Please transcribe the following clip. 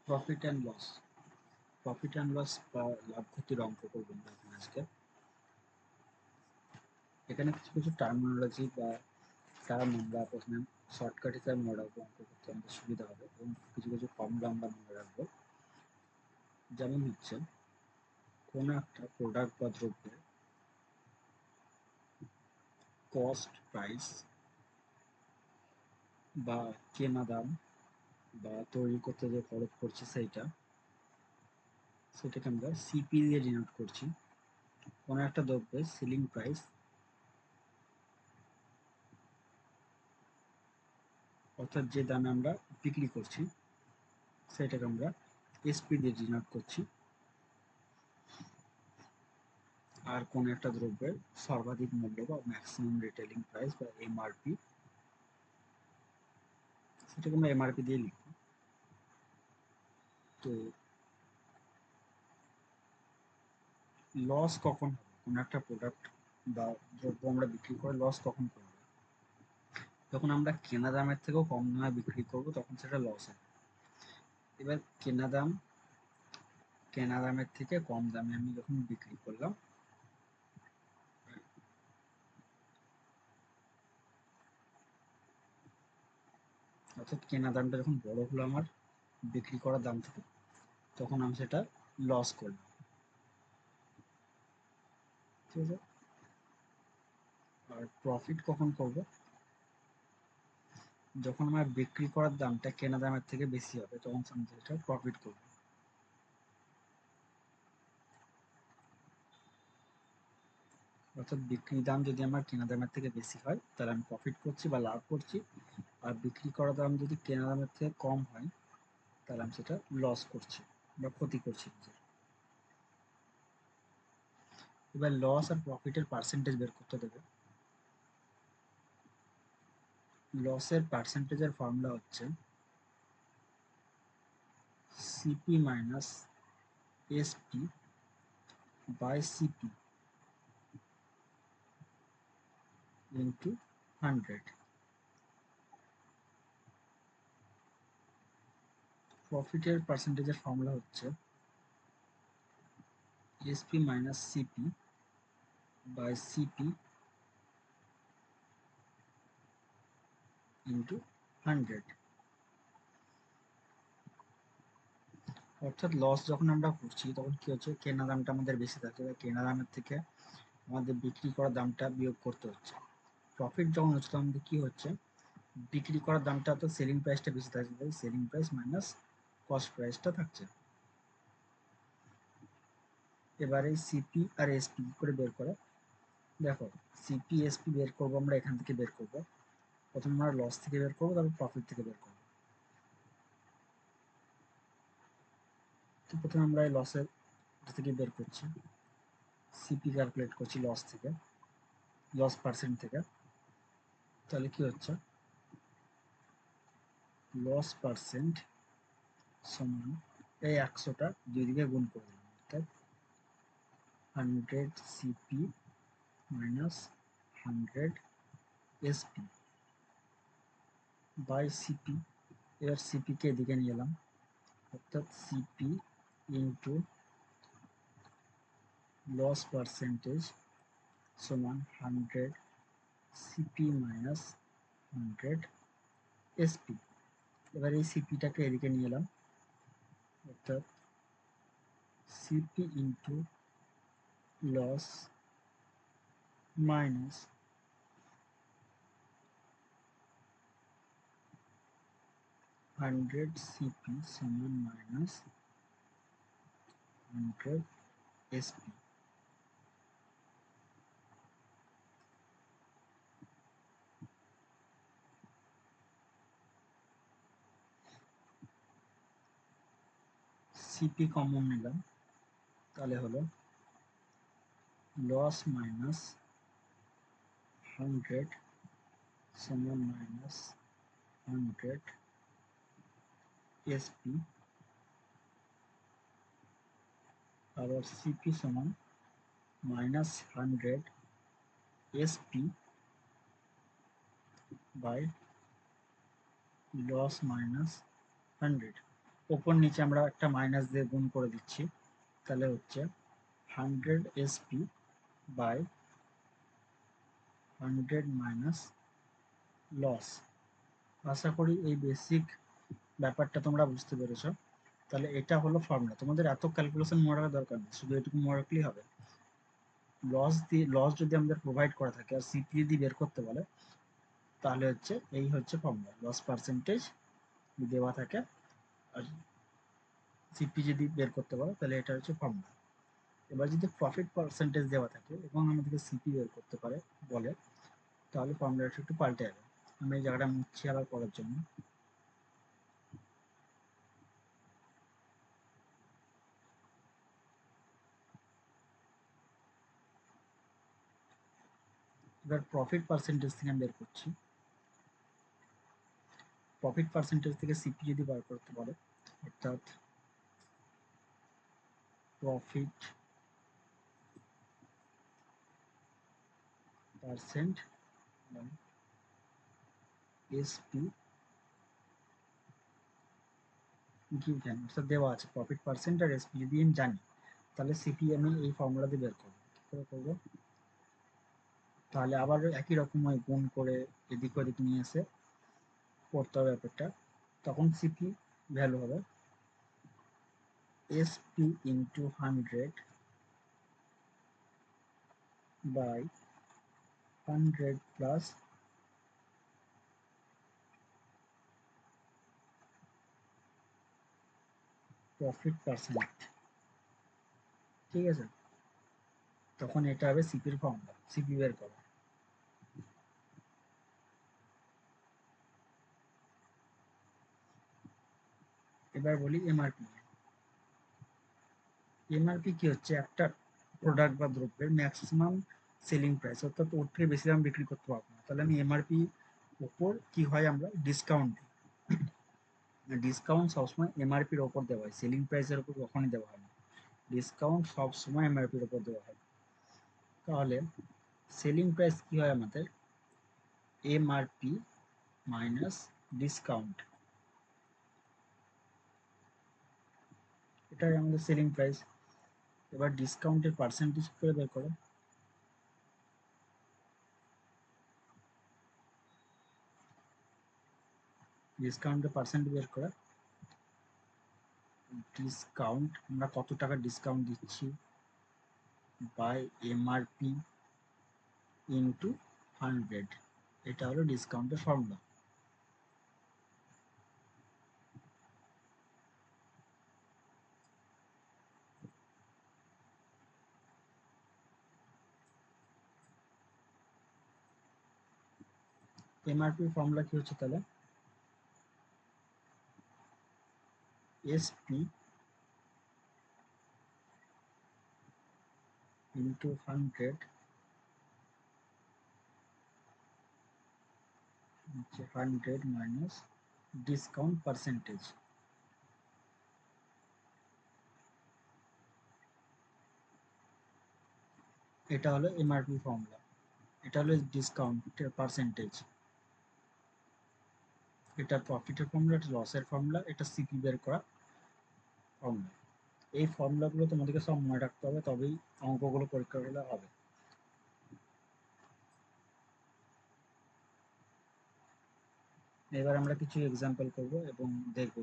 Profit and loss বা লাভ ক্ষতির অঙ্ক করবো আমরা এখন আজকে। এখানে কিছু কিছু টার্মিনোলজি বা টার্ম আমরা প্রথমে শর্টকাট হিসাবে মনে রাখবো, অঙ্ক করতে আমাদের সুবিধা হবে, এবং কিছু কিছু ফর্মুলা আমরা মনে রাখবো। যেমন হচ্ছে কোনো একটা প্রোডাক্ট বা দ্রব্যের কস্ট প্রাইস বা কেনা দাম বা তৈরি করতে যে খরচ পড়ছে সেটাকে আমরা সিপি দিয়ে ডিনোট করছি। কোনো একটা দ্রব্যের সেলিং প্রাইস অর্থাৎ যে দামে আমরা বিক্রি করছি সেটাকে আমরা এসপি দিয়ে ডিনোট করছি। আর কোন একটা দ্রব্যের সর্বাধিক মূল্য বা ম্যাক্সিমাম রিটেলিং প্রাইস বা এমআরপি, সেটাকে আমরা এমআরপি দিয়ে লিখব। তো লস কখন হবে, কোন একটা প্রোডাক্ট বা দ্রব্য আমরা বিক্রি করে লস কখন করব? যখন আমরা কেনা দামের থেকেও কম দামে বিক্রি করব তখন সেটা লস হবে। এবার কেনা দামের থেকে কম দামে আমি যখন বিক্রি করলাম, অর্থাৎ কেনা দামটা যখন বড় হলো আমার বিক্রি করার দাম থেকে, তখন আমি সেটা লস করলাম। ঠিক আছে? আর প্রফিট কখন করব? যখন আমার বিক্রি করার দামটা কেনা দামের থেকে বেশি হবে তখন আমি সেটা প্রফিট করব। অর্থাৎ বিক্রির দাম যদি আমার কেনা দামের থেকে বেশি হয় তাহলে আমি প্রফিট করছি বা লাভ করছি, আর বিক্রি করার দাম যদি কেনা দামের থেকে কম হয় তাহলে আমি সেটা লস করছি বা ক্ষতি করছি নিজের। এবার লস আর প্রফিটের পার্সেন্টেজ বের করতে দেবে। লসের পার্সেন্টেজের ফর্মুলা হচ্ছে CP minus SP by CP into 100। প্রফিটের পার্সেন্টেজের ফর্মুলা হচ্ছে SP minus CP by CP into 100। অর্থাৎ লস যখন আমরা করছি তখন কি হচ্ছে, কেনা দামটা আমাদের বেশি থাকে, কেনা দামের থেকে আমাদের বিক্রি করার দামটা বিয়োগ করতে হচ্ছে। প্রফিট যখন হচ্ছে তখন আমাদের কি হচ্ছে, বিক্রি করার দামটা তো সেলিং প্রাইসটা বেশি থাকছে, তাই সেলিং প্রাইস মাইনাস কস্ট প্রাইসটা থাকছে। এবারে সিপি আর এসপি করে বের করে দেখো, সিপি এসপি বের করবো আমরা এখান থেকে বের করবো। প্রথমে আমরা লস থেকে বের করবো, তারপর প্রফিট থেকে বের করবো। তো প্রথমে আমরা এই লসের থেকে বের করছি, সিপি ক্যালকুলেট করছি লস থেকে, লস পার্সেন্ট থেকে। তাহলে কি হচ্ছে, লস পার্সেন্ট সমান এই 100টা দুই দিকে গুণ করে দিলাম, অর্থাৎ 100 CP minus 100 SP by CP. এবার সিপি কে এদিকে নিয়ে এলাম, অর্থাৎ সিপি ইন্টু লস পার্সেন্টেজ সমান 100 সিপি মাইনাস 100 এসপি। এবার এই সিপিটাকে এদিকে নিয়ে এলাম, অর্থাৎ CP into loss minus 100 CP সমান মাইনাস 100 এসপি। সিপি কমন নিলাম, তাহলে হলো লস মাইনাস 100 সমান মাইনাস 100 এসপি, আবার সিপি সমান minus 100 SP by loss minus 100। ওপর নিচে আমরা একটা মাইনাস দিয়ে গুণ করে দিচ্ছি, তাহলে হচ্ছে 100 এসপি বাই 100 মাইনাস লস। আশা করি এই বেসিক ব্যাপারটা তোমরা বুঝতে পেরেছো। তাহলে এটা হলো ফর্মুলা, তোমাদের এত ক্যালকুলেশন মনে রাখার দরকার নেই, শুধু এটুকু মনে রাখলেই হবে। লস যদি আমাদের প্রোভাইড করা থাকে আর সিপি যদি বের করতে বলে, তাহলে হচ্ছে এই হচ্ছে ফর্মুলা, লস পার্সেন্টেজ দেওয়া থাকে আর সিপি যদি বের করতে বলে তাহলে এটা হচ্ছে ফর্মুলা। এবার যদি প্রফিট পার্সেন্টেজ দেওয়া থাকে এবং আমাদেরকে সিপি বের করতে পারে বলে, তাহলে ফর্মুলাটা একটু পাল্টে যাবে। আমি এই জায়গাটা মুছছি আবার করার জন্য। এবার প্রফিট পার্সেন্টেজ থেকে আমি বের করছি, প্রফিট পার্সেন্টেজ থেকে সিপি যদি বার করতে বলে, অর্থাৎ প্রফিট পার্সেন্ট এসপি গিভেন, অর্থাৎ দেওয়া আছে প্রফিট পার্সেন্ট আর এসপি যদি আমি জানি, তাহলে সিপি আমি এই ফর্মুলা দিয়ে বের করবো। কি করে করবো? তাহলে আবার একই রকম গুণ করে এদিক ওদিক নিয়ে এসে করতে হবে ব্যাপারটা। তখন সিপি ভ্যালু হবে SP into 100 by 100 plus profit percent. ঠিক আছে, তখন এটা হবে সিপির ফর্মুলা, সিপি বের করা। এবার বলি এমআরপি। এমআরপি কি হচ্ছে? একটা প্রোডাক্ট বা দ্রব্যের ম্যাক্সিমাম সেলিং প্রাইস, অর্থাৎ ওর থেকে বেশি দাম বিক্রি করতে পারবো না, তাহলে আমি এমআরপি উপর কি হয় আমরা ডিসকাউন্ট দিই। ডিসকাউন্ট সবসময় এমআরপির ওপর দেওয়া হয়, সেলিং প্রাইসের উপর কখনই দেওয়া হয় না, ডিসকাউন্ট সবসময় এমআরপির ওপর দেওয়া হয়। তাহলে সেলিং প্রাইস কি হয় আমাদের? এমআরপি মাইনাস ডিসকাউন্ট, এটাই আমাদের সেলিং প্রাইস। এবার ডিসকাউন্টের পার্সেন্টেজ করে বের করো। ডিসকাউন্টের পার্সেন্ট বের করে, ডিসকাউন্ট আমরা কত টাকা ডিসকাউন্ট দিচ্ছি বাই এমআরপি ইন্টু 100, এটা হলো ডিসকাউন্টের ফর্মুলা। এমআরপি ফর্মুলা কি হচ্ছে তাহলে? SP into 100 100 minus discount percentage. এটা হলো এমআরপি ফর্মুলা, এটা হলো ডিসকাউন্টের পার্সেন্টেজ, এটা প্রফিটের ফর্মুলা, এটা লসের ফর্মুলা, এটা সিপি বের করা ফর্মুলা। এই ফর্মুলাগুলো তোমাদেরকে সব মনে রাখতে হবে, তবেই অঙ্কগুলো পরীক্ষা করলে হবে। এবার আমরা কিছু এক্সাম্পল করব এবং দেখবো